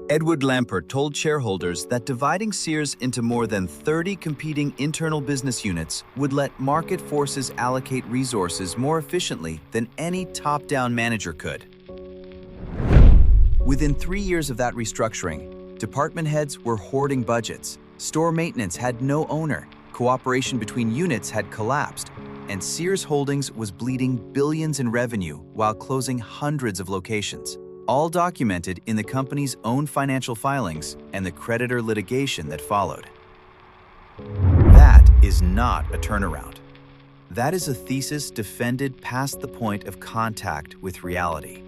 Edward Lampert told shareholders that dividing Sears into more than 30 competing internal business units would let market forces allocate resources more efficiently than any top-down manager could. Within 3 years of that restructuring, department heads were hoarding budgets, store maintenance had no owner, cooperation between units had collapsed, and Sears Holdings was bleeding billions in revenue while closing hundreds of locations, all documented in the company's own financial filings and the creditor litigation that followed. That is not a turnaround. That is a thesis defended past the point of contact with reality.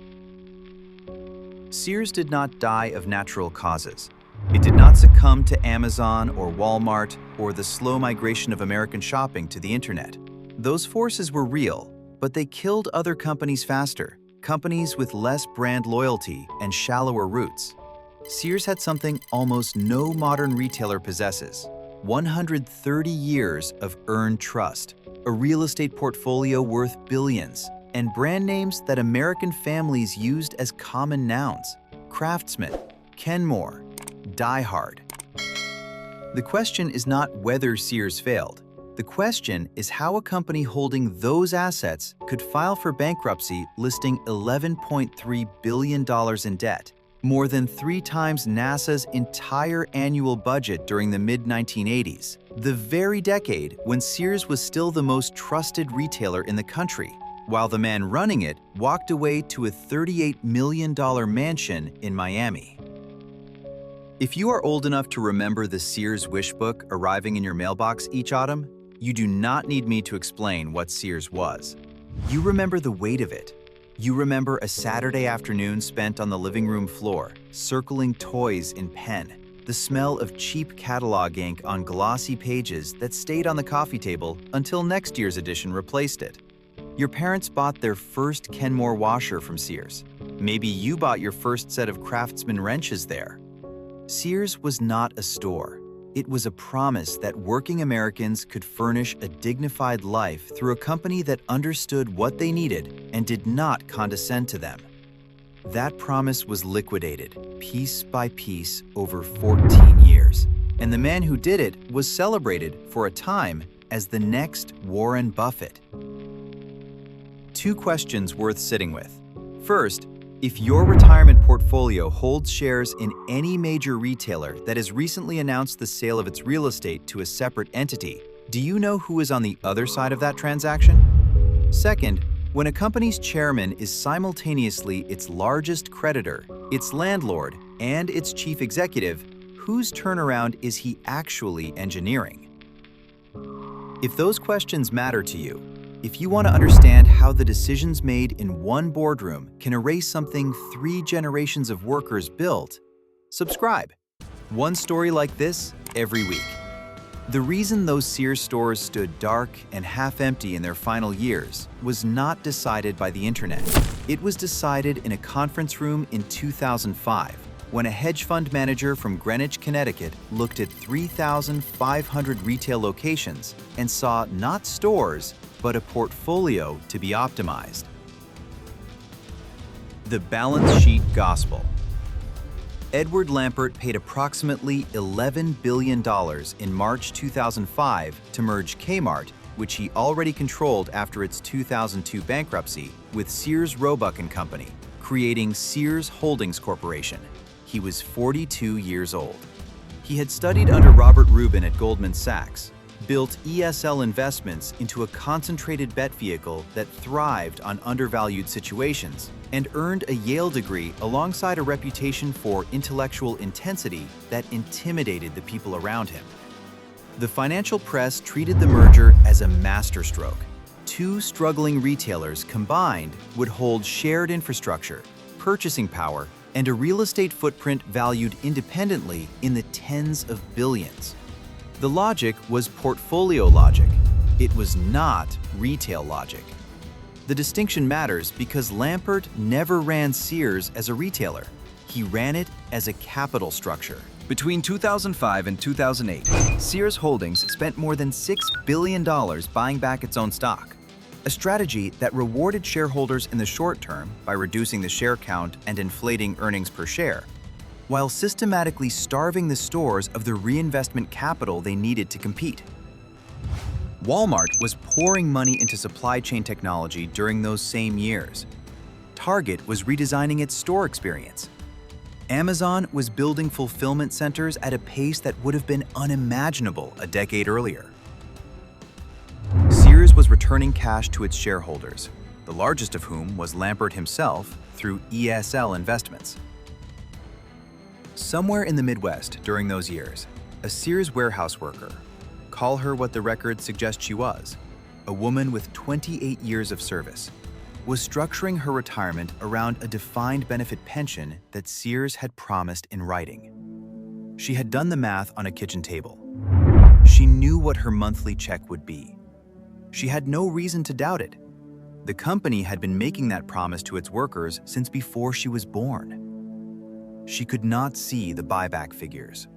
Sears did not die of natural causes. It did not succumb to Amazon or Walmart or the slow migration of American shopping to the internet. Those forces were real, but they killed other companies faster, companies with less brand loyalty and shallower roots. Sears had something almost no modern retailer possesses: 130 years of earned trust, a real estate portfolio worth billions, and brand names that American families used as common nouns: Craftsman, Kenmore, Die Hard. The question is not whether Sears failed. The question is how a company holding those assets could file for bankruptcy listing $11.3 billion in debt, more than 3 times NASA's entire annual budget during the mid-1980s, the very decade when Sears was still the most trusted retailer in the country, while the man running it walked away to a $38 million mansion in Miami. If you are old enough to remember the Sears wish book arriving in your mailbox each autumn, you do not need me to explain what Sears was. You remember the weight of it. You remember a Saturday afternoon spent on the living room floor, circling toys in pen, the smell of cheap catalog ink on glossy pages that stayed on the coffee table until next year's edition replaced it. Your parents bought their first Kenmore washer from Sears. Maybe you bought your first set of Craftsman wrenches there. Sears was not a store. It was a promise that working Americans could furnish a dignified life through a company that understood what they needed and did not condescend to them. That promise was liquidated, piece by piece, over 14 years. And the man who did it was celebrated, for a time, as the next Warren Buffett. 2 questions worth sitting with. First, if your retirement portfolio holds shares in any major retailer that has recently announced the sale of its real estate to a separate entity, do you know who is on the other side of that transaction? Second, when a company's chairman is simultaneously its largest creditor, its landlord, and its chief executive, whose turnaround is he actually engineering? If those questions matter to you, if you want to understand how the decisions made in one boardroom can erase something 3 generations of workers built, subscribe. One story like this every week. The reason those Sears stores stood dark and half-empty in their final years was not decided by the internet. It was decided in a conference room in 2005, when a hedge fund manager from Greenwich, Connecticut looked at 3,500 retail locations and saw not stores, but a portfolio to be optimized. The balance sheet gospel. Edward Lampert paid approximately $11 billion in March 2005 to merge Kmart, which he already controlled after its 2002 bankruptcy, with Sears Roebuck & Company, creating Sears Holdings Corporation. He was 42 years old. He had studied under Robert Rubin at Goldman Sachs, built ESL Investments into a concentrated bet vehicle that thrived on undervalued situations, and earned a Yale degree alongside a reputation for intellectual intensity that intimidated the people around him. The financial press treated the merger as a masterstroke. 2 struggling retailers combined would hold shared infrastructure, purchasing power, and a real estate footprint valued independently in the tens of billions. The logic was portfolio logic. It was not retail logic. The distinction matters because Lampert never ran Sears as a retailer. He ran it as a capital structure. Between 2005 and 2008, Sears Holdings spent more than $6 billion buying back its own stock, a strategy that rewarded shareholders in the short term by reducing the share count and inflating earnings per share, while systematically starving the stores of the reinvestment capital they needed to compete. Walmart was pouring money into supply chain technology during those same years. Target was redesigning its store experience. Amazon was building fulfillment centers at a pace that would have been unimaginable a decade earlier. Sears was returning cash to its shareholders, the largest of whom was Lampert himself through ESL Investments. Somewhere in the Midwest during those years, a Sears warehouse worker, call her what the records suggest she was, a woman with 28 years of service, was structuring her retirement around a defined benefit pension that Sears had promised in writing. She had done the math on a kitchen table. She knew what her monthly check would be. She had no reason to doubt it. The company had been making that promise to its workers since before she was born. She could not see the buyback figures.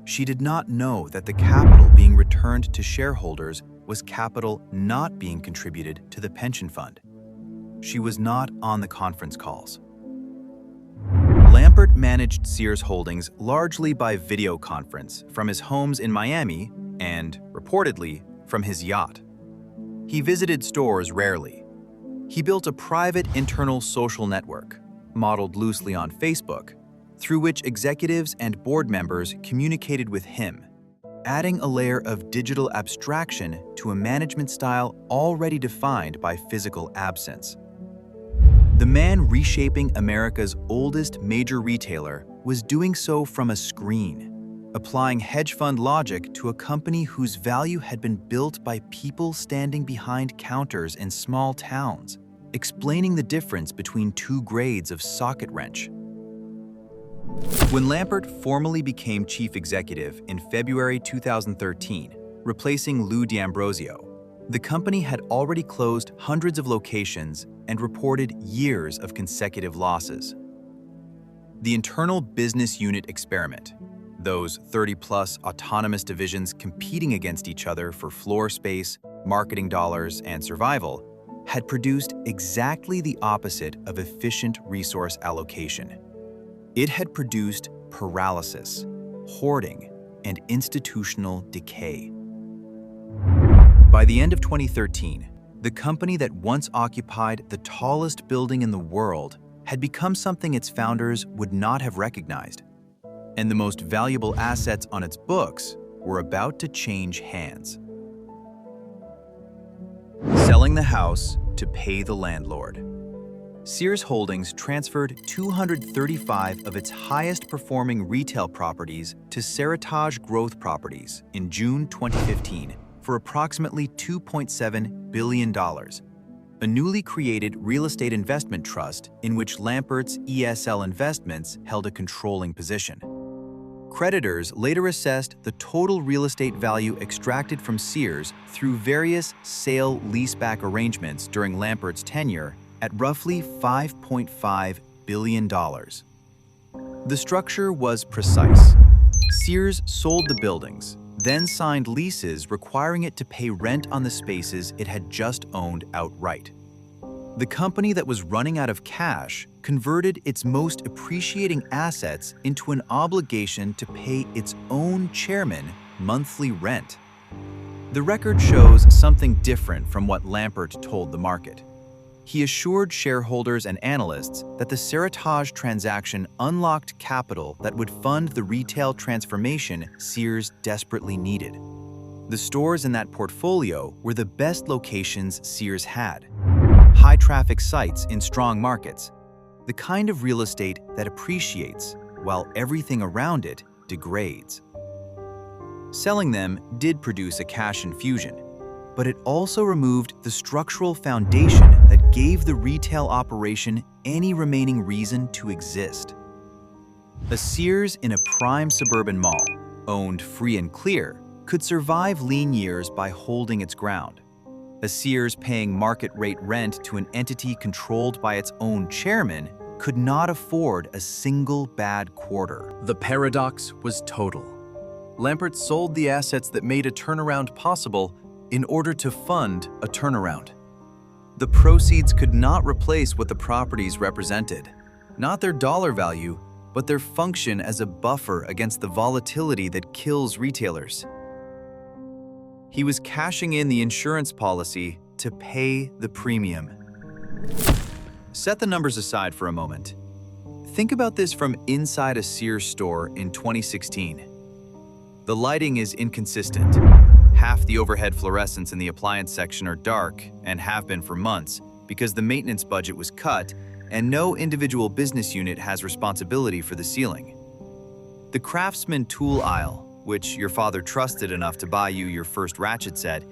She did not know that the capital being returned to shareholders was capital not being contributed to the pension fund. She was not on the conference calls. Lampert managed Sears Holdings largely by video conference from his homes in Miami and, reportedly, from his yacht. He visited stores rarely. He built a private internal social network, modeled loosely on Facebook, through which executives and board members communicated with him, adding a layer of digital abstraction to a management style already defined by physical absence. The man reshaping America's oldest major retailer was doing so from a screen, applying hedge fund logic to a company whose value had been built by people standing behind counters in small towns, explaining the difference between two grades of socket wrench. When Lampert formally became chief executive in February 2013, replacing Lou D'Ambrosio, the company had already closed hundreds of locations and reported years of consecutive losses. The internal business unit experiment, those 30-plus autonomous divisions competing against each other for floor space, marketing dollars, and survival, had produced exactly the opposite of efficient resource allocation. It had produced paralysis, hoarding, and institutional decay. By the end of 2013, the company that once occupied the tallest building in the world had become something its founders would not have recognized, and the most valuable assets on its books were about to change hands. Selling the house to pay the landlord. Sears Holdings transferred 235 of its highest-performing retail properties to Seritage Growth Properties in June 2015 for approximately $2.7 billion, a newly created real estate investment trust in which Lampert's ESL Investments held a controlling position. Creditors later assessed the total real estate value extracted from Sears through various sale-leaseback arrangements during Lampert's tenure at roughly $5.5 billion. The structure was precise. Sears sold the buildings, then signed leases requiring it to pay rent on the spaces it had just owned outright. The company that was running out of cash converted its most appreciating assets into an obligation to pay its own chairman monthly rent. The record shows something different from what Lampert told the market. He assured shareholders and analysts that the Seritage transaction unlocked capital that would fund the retail transformation Sears desperately needed. The stores in that portfolio were the best locations Sears had. High-traffic sites in strong markets, the kind of real estate that appreciates while everything around it degrades. Selling them did produce a cash infusion, but it also removed the structural foundation that gave the retail operation any remaining reason to exist. A Sears in a prime suburban mall, owned free and clear, could survive lean years by holding its ground. A Sears paying market-rate rent to an entity controlled by its own chairman could not afford a single bad quarter. The paradox was total. Lampert sold the assets that made a turnaround possible in order to fund a turnaround. The proceeds could not replace what the properties represented, not their dollar value, but their function as a buffer against the volatility that kills retailers. He was cashing in the insurance policy to pay the premium. Set the numbers aside for a moment. Think about this from inside a Sears store in 2016. The lighting is inconsistent. Half the overhead fluorescents in the appliance section are dark and have been for months because the maintenance budget was cut and no individual business unit has responsibility for the ceiling. The Craftsman tool aisle, which your father trusted enough to buy you your first ratchet set,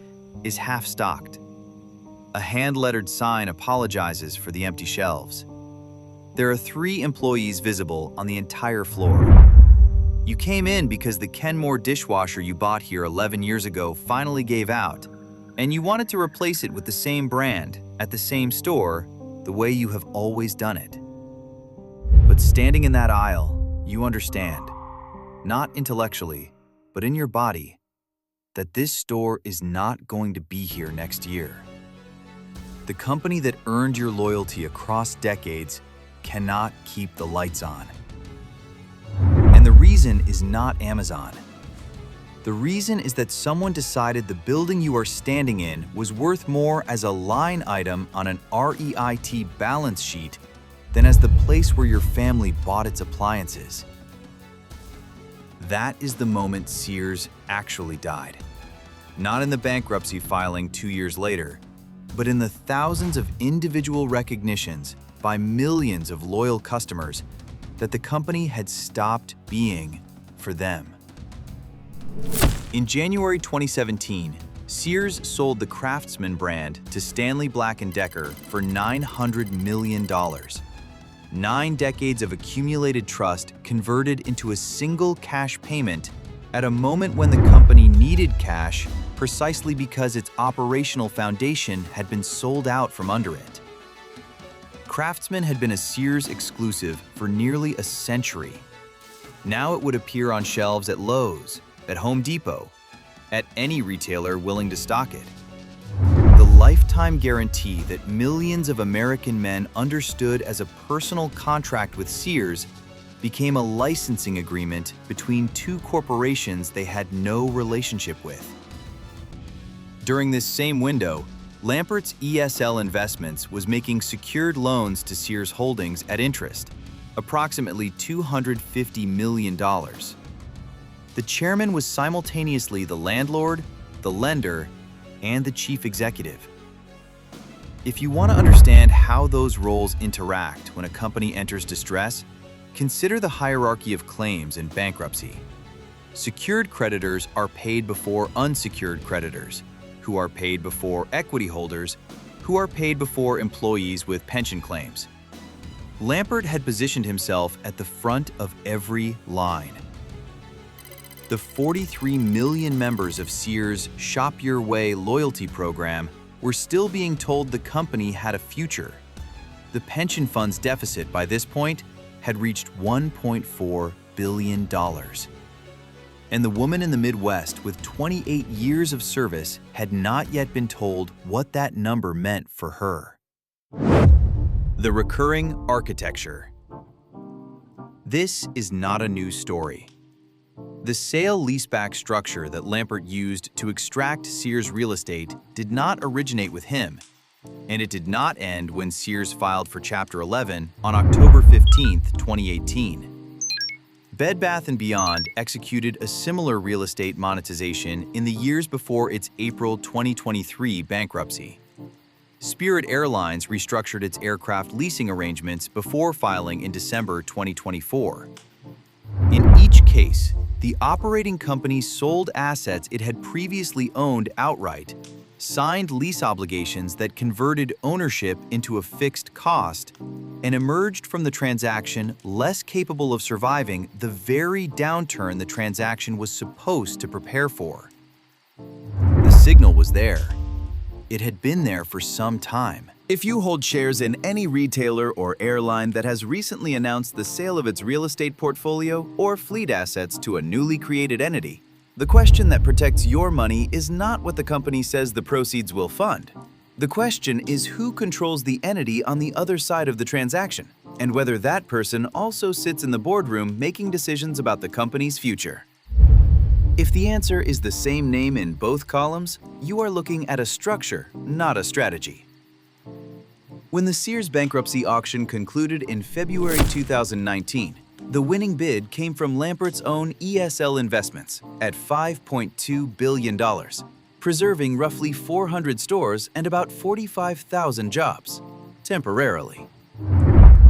is half-stocked. A hand-lettered sign apologizes for the empty shelves. There are 3 employees visible on the entire floor. You came in because the Kenmore dishwasher you bought here 11 years ago finally gave out, and you wanted to replace it with the same brand, at the same store, the way you have always done it. But standing in that aisle, you understand, not intellectually, but in your body, that this store is not going to be here next year. The company that earned your loyalty across decades cannot keep the lights on. And the reason is not Amazon. The reason is that someone decided the building you are standing in was worth more as a line item on an REIT balance sheet than as the place where your family bought its appliances. That is the moment Sears actually died. Not in the bankruptcy filing 2 years later, but in the thousands of individual recognitions by millions of loyal customers that the company had stopped being for them. In January 2017, Sears sold the Craftsman brand to Stanley Black Decker for $900 million. 9 decades of accumulated trust converted into a single cash payment at a moment when the company needed cash precisely because its operational foundation had been sold out from under it. Craftsman had been a Sears exclusive for nearly a century. Now it would appear on shelves at Lowe's, at Home Depot, at any retailer willing to stock it. The lifetime guarantee that millions of American men understood as a personal contract with Sears became a licensing agreement between 2 corporations they had no relationship with. During this same window, Lampert's ESL Investments was making secured loans to Sears Holdings at interest, approximately $250 million. The chairman was simultaneously the landlord, the lender, and the chief executive. If you want to understand how those roles interact when a company enters distress, consider the hierarchy of claims in bankruptcy. Secured creditors are paid before unsecured creditors, who are paid before equity holders, who are paid before employees with pension claims. Lampert had positioned himself at the front of every line. The 43 million members of Sears' Shop Your Way loyalty program were still being told the company had a future. The pension fund's deficit by this point had reached $1.4 billion. And the woman in the Midwest with 28 years of service had not yet been told what that number meant for her. The recurring architecture. This is not a new story. The sale-leaseback structure that Lampert used to extract Sears real estate did not originate with him, and it did not end when Sears filed for Chapter 11 on October 15, 2018. Bed Bath & Beyond executed a similar real estate monetization in the years before its April 2023 bankruptcy. Spirit Airlines restructured its aircraft leasing arrangements before filing in December 2024. In each case, the operating company sold assets it had previously owned outright, signed lease obligations that converted ownership into a fixed cost, and emerged from the transaction less capable of surviving the very downturn the transaction was supposed to prepare for. The signal was there. It had been there for some time. If you hold shares in any retailer or airline that has recently announced the sale of its real estate portfolio or fleet assets to a newly created entity, the question that protects your money is not what the company says the proceeds will fund. The question is who controls the entity on the other side of the transaction. and whether that person also sits in the boardroom making decisions about the company's future. If the answer is the same name in both columns, you are looking at a structure, not a strategy. When the Sears bankruptcy auction concluded in February 2019, the winning bid came from Lampert's own ESL Investments at $5.2 billion, preserving roughly 400 stores and about 45,000 jobs, temporarily.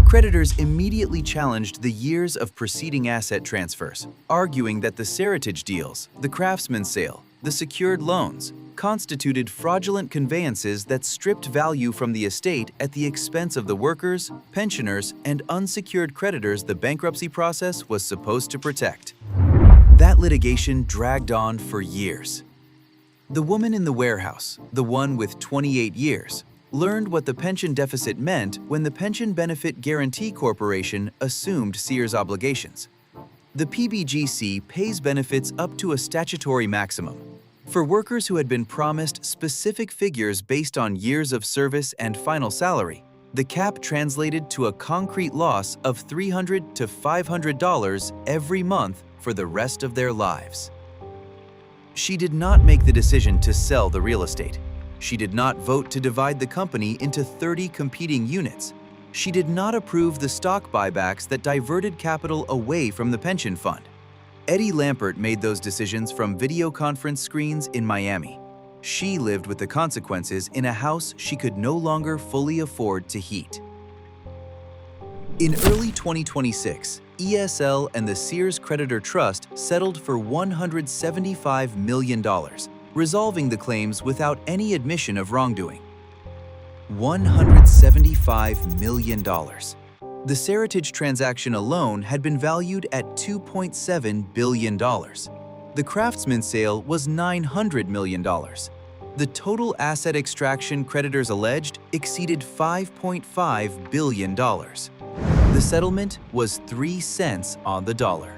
Creditors immediately challenged the years of preceding asset transfers, arguing that the Seritage deals, the Craftsman sale, the secured loans, constituted fraudulent conveyances that stripped value from the estate at the expense of the workers, pensioners, and unsecured creditors the bankruptcy process was supposed to protect. That litigation dragged on for years. The woman in the warehouse, the one with 28 years, learned what the pension deficit meant when the Pension Benefit Guaranty Corporation assumed Sears' obligations. The PBGC pays benefits up to a statutory maximum. For workers who had been promised specific figures based on years of service and final salary, the cap translated to a concrete loss of $300 to $500 every month for the rest of their lives. She did not make the decision to sell the real estate. She did not vote to divide the company into 30 competing units. She did not approve the stock buybacks that diverted capital away from the pension fund. Eddie Lampert made those decisions from video conference screens in Miami. She lived with the consequences in a house she could no longer fully afford to heat. In early 2026, ESL and the Sears Creditor Trust settled for $175 million, resolving the claims without any admission of wrongdoing. $175 million. The Seritage transaction alone had been valued at $2.7 billion. The Craftsman sale was $900 million. The total asset extraction creditors alleged exceeded $5.5 billion. The settlement was 3 cents on the dollar.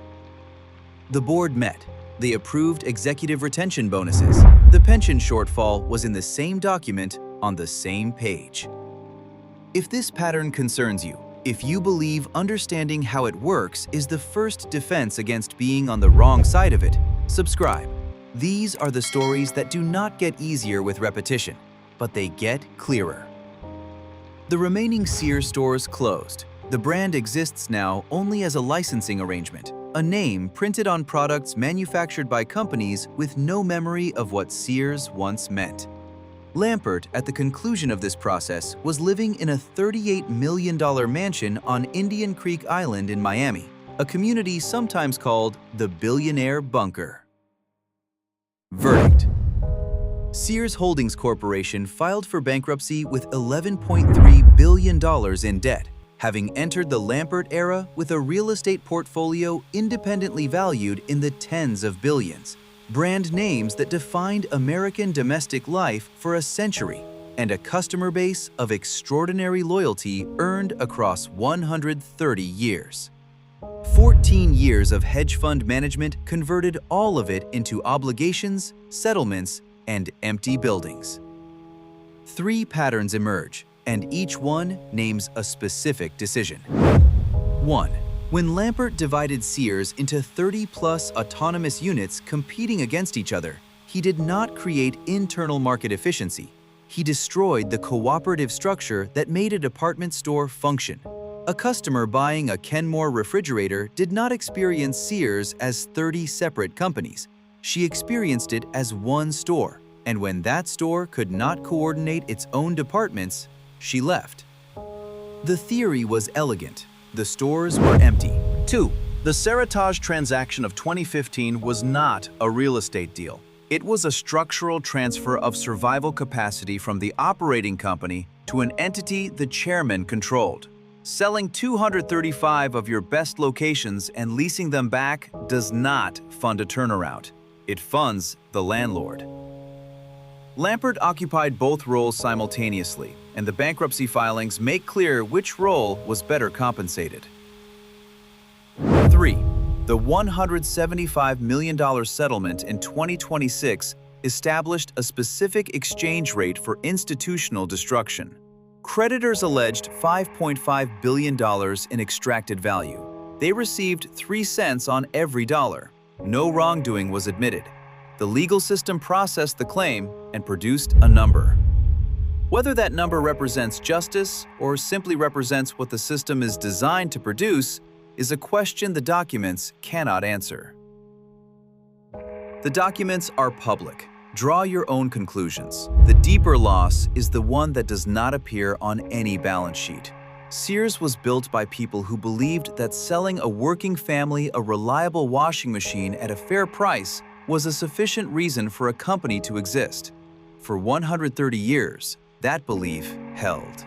The board met. They approved executive retention bonuses. The pension shortfall was in the same document on the same page. If this pattern concerns you, if you believe understanding how it works is the first defense against being on the wrong side of it, subscribe. These are the stories that do not get easier with repetition, but they get clearer. The remaining Sears stores closed. The brand exists now only as a licensing arrangement, a name printed on products manufactured by companies with no memory of what Sears once meant. Lampert, at the conclusion of this process, was living in a $38 million mansion on Indian Creek Island in Miami, a community sometimes called the Billionaire Bunker. Verdict. Sears Holdings Corporation filed for bankruptcy with $11.3 billion in debt, having entered the Lampert era with a real estate portfolio independently valued in the tens of billions, brand names that defined American domestic life for a century, and a customer base of extraordinary loyalty earned across 130 years. 14 years of hedge fund management converted all of it into obligations, settlements, and empty buildings. 3 patterns emerge, and each one names a specific decision. 1. When Lampert divided Sears into 30-plus autonomous units competing against each other, he did not create internal market efficiency. He destroyed the cooperative structure that made a department store function. A customer buying a Kenmore refrigerator did not experience Sears as 30 separate companies. She experienced it as one store, and when that store could not coordinate its own departments, she left. The theory was elegant. The stores were empty. 2. The Seritage transaction of 2015 was not a real estate deal. It was a structural transfer of survival capacity from the operating company to an entity the chairman controlled. Selling 235 of your best locations and leasing them back does not fund a turnaround. It funds the landlord. Lampert occupied both roles simultaneously, and the bankruptcy filings make clear which role was better compensated. 3. The $175 million settlement in 2026 established a specific exchange rate for institutional destruction. Creditors alleged $5.5 billion in extracted value. They received 3 cents on every dollar. No wrongdoing was admitted. The legal system processed the claim and produced a number. Whether that number represents justice or simply represents what the system is designed to produce is a question the documents cannot answer. The documents are public. Draw your own conclusions. The deeper loss is the one that does not appear on any balance sheet. Sears was built by people who believed that selling a working family a reliable washing machine at a fair price was a sufficient reason for a company to exist. For 130 years, that belief held.